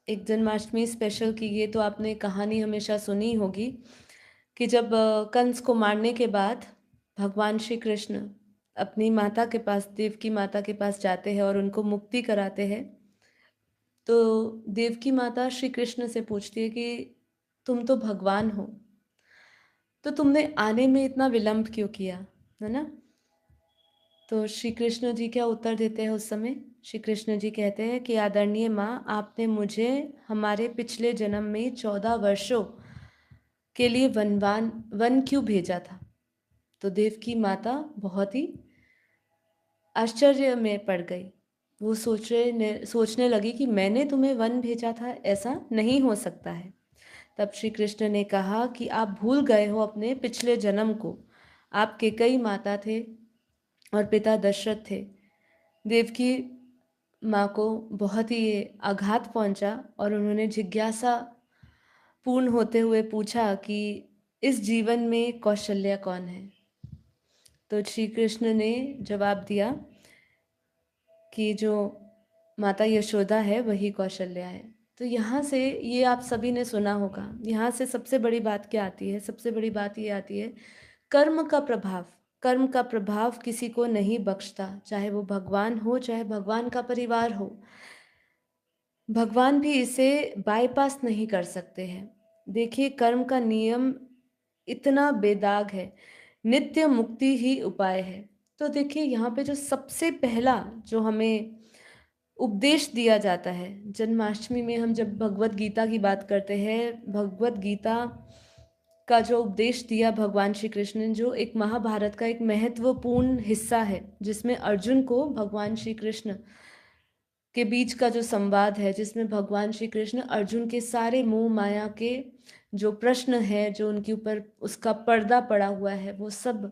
एक जन्माष्टमी स्पेशल की ये तो आपने कहानी हमेशा सुनी होगी कि जब कंस को मारने के बाद भगवान श्री कृष्ण अपनी माता के पास, देवकी माता के पास जाते हैं और उनको मुक्ति कराते हैं। तो देवकी माता श्री कृष्ण से पूछती है कि तुम तो भगवान हो, तो तुमने आने में इतना विलंब क्यों किया, है ना? तो श्री कृष्ण जी क्या उत्तर देते हैं उस समय? श्री कृष्ण जी कहते हैं कि आदरणीय माँ, आपने मुझे हमारे पिछले जन्म में 14 वर्षों के लिए वन क्यों भेजा था? तो देवकी माता बहुत ही आश्चर्य में पड़ गई। वो सोचने लगी कि मैंने तुम्हें वन भेजा था, ऐसा नहीं हो सकता है। तब श्री कृष्ण ने कहा कि आप भूल गए हो अपने पिछले जन्म को। आप केकई माता थे और पिता दशरथ थे। देवकी माँ को बहुत ही ये आघात पहुंचा और उन्होंने जिज्ञासा पूर्ण होते हुए पूछा कि इस जीवन में कौशल्या कौन है? तो श्री कृष्ण ने जवाब दिया कि जो माता यशोदा है वही कौशल्या है। तो यहाँ से ये आप सभी ने सुना होगा। यहाँ से सबसे बड़ी बात क्या आती है? सबसे बड़ी बात ये आती है, कर्म का प्रभाव। कर्म का प्रभाव किसी को नहीं बख्शता, चाहे वो भगवान हो, चाहे भगवान का परिवार हो। भगवान भी इसे बाईपास नहीं कर सकते हैं। देखिए, कर्म का नियम इतना बेदाग है, नित्य मुक्ति ही उपाय है। तो देखिए, यहाँ पे जो सबसे पहला जो हमें उपदेश दिया जाता है जन्माष्टमी में, हम जब भगवत गीता की बात करते हैं, भगवत गीता का जो उपदेश दिया भगवान श्री कृष्ण ने, जो एक महाभारत का एक महत्वपूर्ण हिस्सा है, जिसमें अर्जुन को भगवान श्री कृष्ण के बीच का जो संवाद है, जिसमें भगवान श्री कृष्ण अर्जुन के सारे मोह माया के जो प्रश्न है, जो उनके ऊपर उसका पर्दा पड़ा हुआ है, वो सब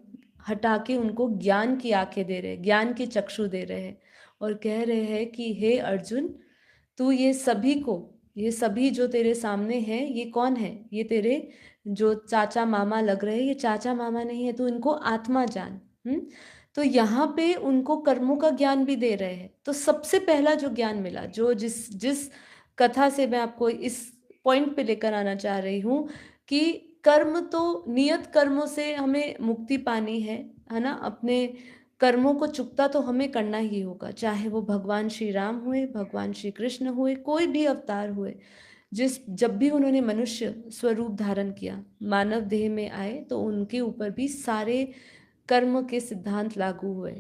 हटा के उनको ज्ञान की आंखें दे रहे हैं, ज्ञान के चक्षु दे रहे हैं और कह रहे हैं कि हे अर्जुन, तू ये सभी जो तेरे सामने हैं, ये कौन है? ये तेरे जो चाचा मामा लग रहे हैं, ये चाचा मामा नहीं है, तू इनको आत्मा जान। तो यहाँ पे उनको कर्मों का ज्ञान भी दे रहे हैं। तो सबसे पहला जो ज्ञान मिला, जो जिस जिस कथा से मैं आपको इस पॉइंट पे लेकर आना चाह रही हूँ कि कर्म तो, नियत कर्मों से हमें मुक्ति पानी है ना? अपने कर्मों को चुकता तो हमें करना ही होगा, चाहे वो भगवान श्री राम हुए, भगवान श्री कृष्ण हुए, कोई भी अवतार हुए। जब भी उन्होंने मनुष्य स्वरूप धारण किया, मानव देह में आए, तो उनके ऊपर भी सारे कर्म के सिद्धांत लागू हुए।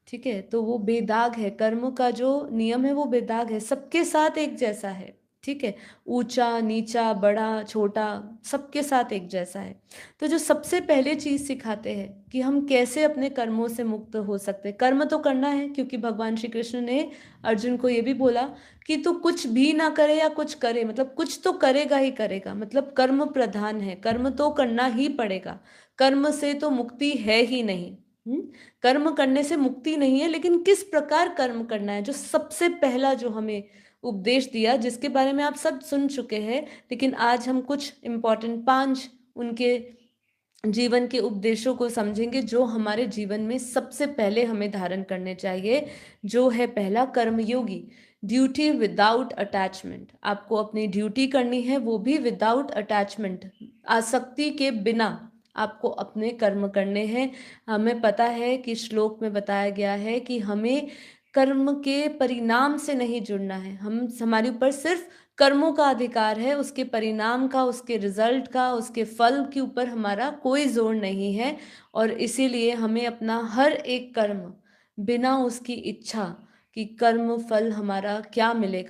ठीक है, तो वो बेदाग है, कर्म का जो नियम है वो बेदाग है, सबके साथ एक जैसा है। ठीक है, ऊंचा नीचा बड़ा छोटा सबके साथ एक जैसा है। तो जो सबसे पहले चीज सिखाते हैं कि हम कैसे अपने कर्मों से मुक्त हो सकते हैं। कर्म तो करना है, क्योंकि भगवान श्री कृष्ण ने अर्जुन को ये भी बोला कि तू कुछ भी ना करे या कुछ करे, मतलब कुछ तो करेगा ही करेगा, मतलब कर्म प्रधान है, कर्म तो करना ही पड़ेगा। कर्म से तो मुक्ति है ही नहीं। कर्म करने से मुक्ति नहीं है, लेकिन किस प्रकार कर्म करना है, जो सबसे पहला जो हमें उपदेश दिया, जिसके बारे में आप सब सुन चुके हैं, लेकिन आज हम कुछ इम्पोर्टेंट 5 उनके जीवन के उपदेशों को समझेंगे, जो हमारे जीवन में सबसे पहले हमें धारण करने चाहिए। जो है पहला, कर्मयोगी, ड्यूटी विदाउट अटैचमेंट। आपको अपनी ड्यूटी करनी है, वो भी विदाउट अटैचमेंट, आसक्ति के बिना आपको अपने कर्म करने हैं। हमें पता है कि श्लोक में बताया गया है कि हमें कर्म के परिणाम से नहीं जुड़ना है, हमारे ऊपर सिर्फ कर्मों का अधिकार है, उसके परिणाम का, उसके रिजल्ट का, उसके फल के ऊपर हमारा कोई जोर नहीं है। और इसीलिए हमें अपना हर एक कर्म बिना उसकी इच्छा कि कर्म फल हमारा क्या मिलेगा,